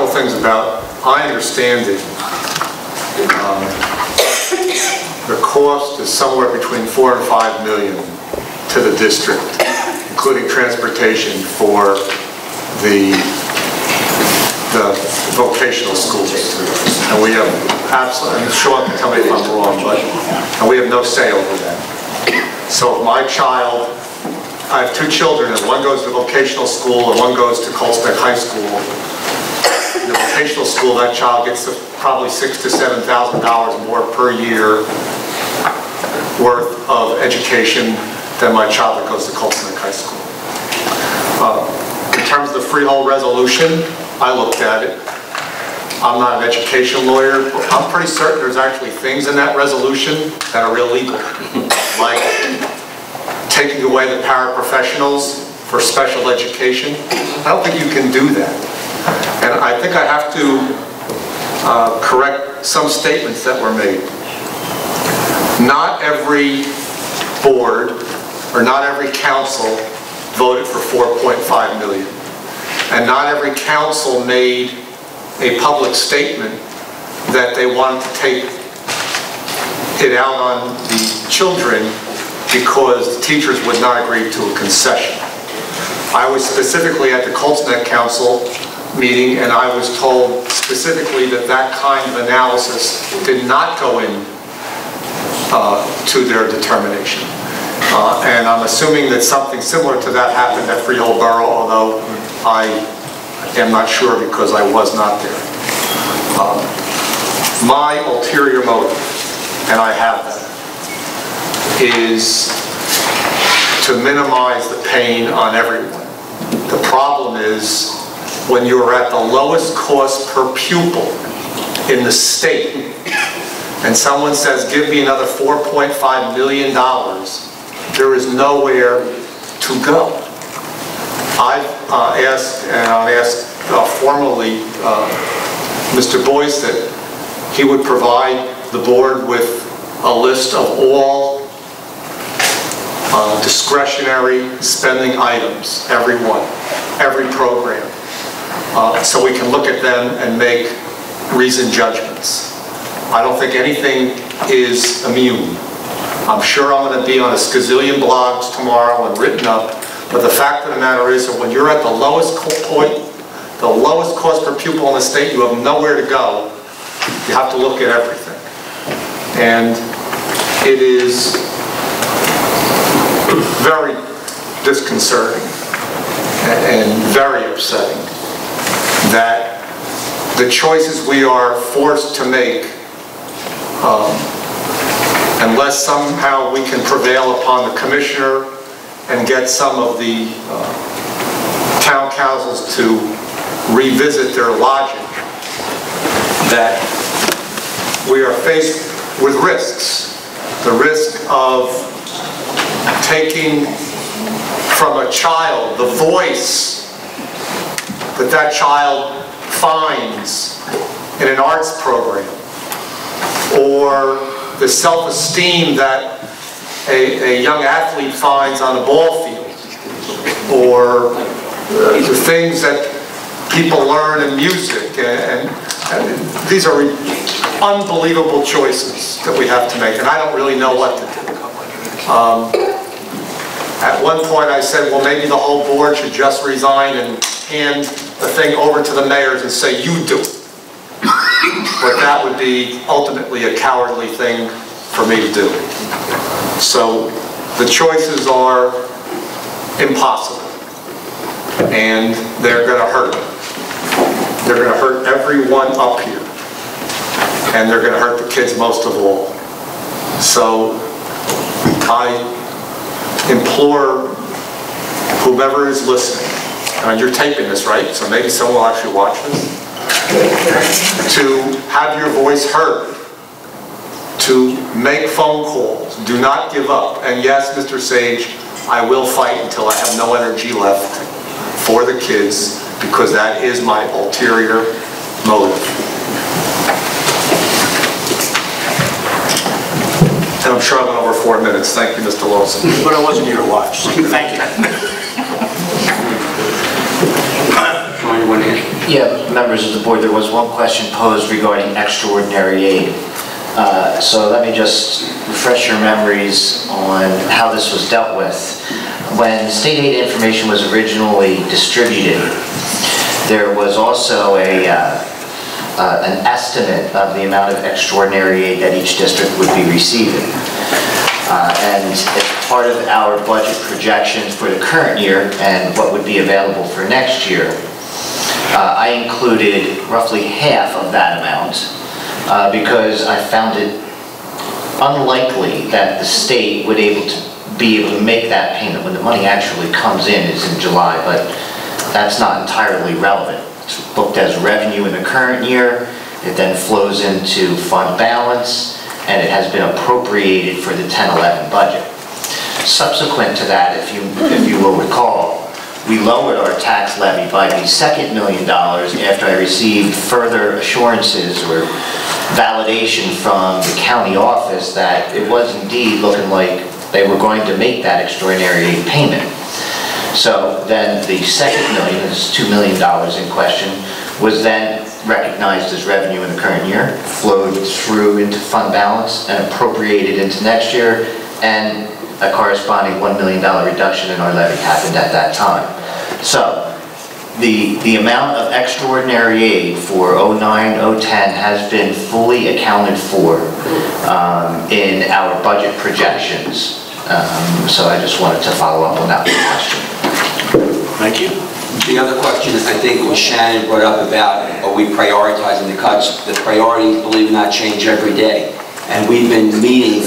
couple things about, I understand it. The cost is somewhere between $4 and $5 million to the district, including transportation for the vocational schools. And we have absolutely, and Sean can tell me if I'm wrong, but and we have no say over that. So if my child, I have 2 children, and one goes to vocational school and one goes to Colts Neck High School. In the vocational school, that child gets probably $6,000 to $7,000 more per year worth of education than my child that goes to Colts Neck High School. In terms of the freehold resolution, I looked at it. I'm not an education lawyer, but I'm pretty certain there's actually things in that resolution that are illegal, like taking away the paraprofessionals for special education. I don't think you can do that. And I think I have to correct some statements that were made. Not every board or not every council voted for $4.5 million. And not every council made a public statement that they wanted to take it out on the children because the teachers would not agree to a concession. I was specifically at the Colts Neck Council meeting, and I was told specifically that that kind of analysis did not go in to their determination. And I'm assuming that something similar to that happened at Freehold Borough, although I am not sure because I was not there. My ulterior motive, and I have that, is to minimize the pain on everyone. The problem is when you're at the lowest cost per pupil in the state and someone says, give me another $4.5 million, there is nowhere to go. I've asked, and I've asked formally Mr. Boyce that he would provide the board with a list of all discretionary spending items, every one, every program, so we can look at them and make reasoned judgments. I don't think anything is immune. I'm sure I'm going to be on a skazillion blogs tomorrow and written up, but the fact of the matter is that when you're at the lowest point, the lowest cost per pupil in the state, you have nowhere to go. You have to look at everything. And it is very disconcerting and very upsetting that the choices we are forced to make, unless somehow we can prevail upon the commissioner and get some of the town councils to revisit their logic, that we are faced with risks. The risk of taking from a child the voice that that child finds in an arts program, or the self-esteem that a young athlete finds on a ball field, or the things that people learn in music, and these are unbelievable choices that we have to make, and I don't really know what to do. At one point I said, well, maybe the whole board should just resign and hand the thing over to the mayors and say, you do it. But that would be ultimately a cowardly thing for me to do. So the choices are impossible, and they're going to hurt. They're going to hurt everyone up here, and they're going to hurt the kids most of all. So I implore whomever is listening, and you're taping this, right? So maybe someone will actually watch this, to have your voice heard, to make phone calls. Do not give up. And yes, Mr. Sage, I will fight until I have no energy left for the kids, because that is my ulterior motive. And I'm sure I went over 4 minutes. Thank you, Mr. Lawson. But I wasn't here to watch. Thank you. Yeah, members of the board, there was one question posed regarding extraordinary aid. So let me just refresh your memories on how this was dealt with. When state aid information was originally distributed, there was also an estimate of the amount of extraordinary aid that each district would be receiving. And as part of our budget projections for the current year and what would be available for next year, I included roughly half of that amount because I found it unlikely that the state would be able to make that payment when the money actually comes in is in July, but that's not entirely relevant. It's booked as revenue in the current year, it then flows into fund balance, and it has been appropriated for the 10-11 budget. Subsequent to that, if you will recall, we lowered our tax levy by the second $1 million after I received further assurances or validation from the county office that it was indeed looking like they were going to make that extraordinary aid payment. So then the second $1 million, this is $2 million in question, was then recognized as revenue in the current year, flowed through into fund balance and appropriated into next year, and a corresponding $1 million reduction in our levy happened at that time. So the amount of extraordinary aid for 09-010 has been fully accounted for in our budget projections. So I just wanted to follow up on that question. Thank you. The other question, I think, was Shannon brought up about, are we prioritizing the cuts? The priorities, believe it or not, change every day. And we've been meeting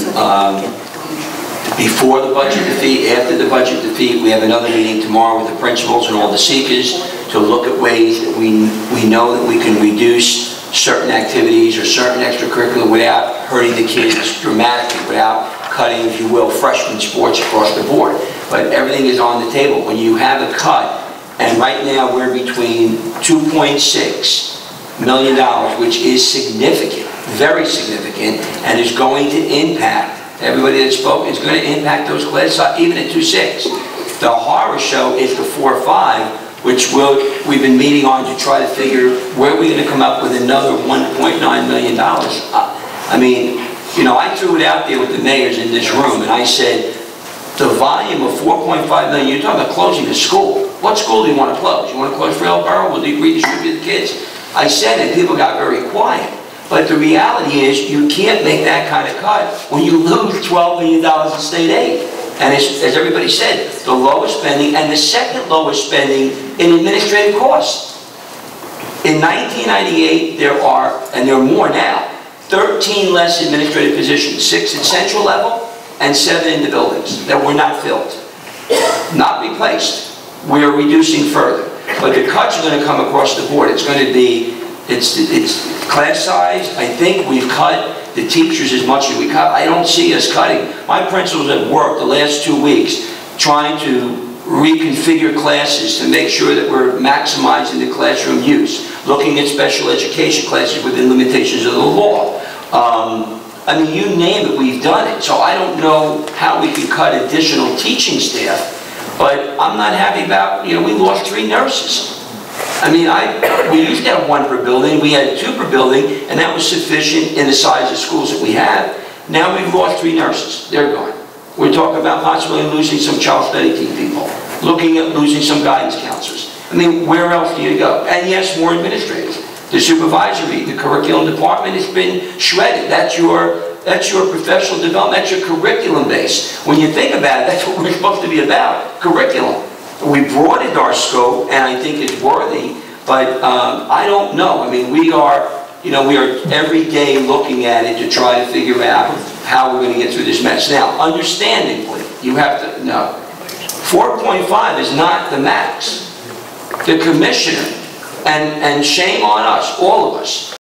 before the budget defeat, after the budget defeat. We have another meeting tomorrow with the principals and all the seekers to look at ways that we know that we can reduce certain activities or certain extracurricular without hurting the kids dramatically, without cutting, if you will, freshman sports across the board. But everything is on the table. When you have a cut, and right now we're between $2.6 million, which is significant, very significant, and is going to impact, everybody that spoke, is going to impact those classes, even at 2.6. The horror show is the 4.5, which we've been meeting on to try to figure where we're going to come up with another $1.9 million. I mean, you know, I threw it out there with the mayors in this room, and I said, the volume of 4.5 million, you're talking about closing a school. What school do you want to close? You want to close Frail Borough? Will you redistribute the kids? I said it, people got very quiet. But the reality is, you can't make that kind of cut when you lose $12 million in state aid. And as everybody said, the lowest spending and the second lowest spending in administrative costs. In 1998, there are, and there are more now, 13 less administrative positions, 6 at central level, and 7 in the buildings that were not filled, not replaced. We are reducing further, but the cuts are going to come across the board. It's going to be, it's class size. I think we've cut the teachers as much as we cut. I don't see us cutting. My principals have worked the last 2 weeks trying to reconfigure classes to make sure that we're maximizing the classroom use, looking at special education classes within limitations of the law. I mean, you name it, we've done it. So I don't know how we can cut additional teaching staff, but I'm not happy about, you know, we lost 3 nurses. I mean, we used to have 1 per building, we had 2 per building, and that was sufficient in the size of schools that we have. Now we've lost 3 nurses, they're gone. We're talking about possibly losing some child study team people, looking at losing some guidance counselors. I mean, where else do you go? And yes, more administrators. The supervisory, the curriculum department has been shredded. That's your professional development, that's your curriculum base. When you think about it, that's what we're supposed to be about, curriculum. We broadened our scope, and I think it's worthy, but I don't know. I mean, we are every day looking at it to try to figure out how we're going to get through this mess. Now, understandably, you have to know, 4.5 is not the max. The commissioner, and shame on us, all of us,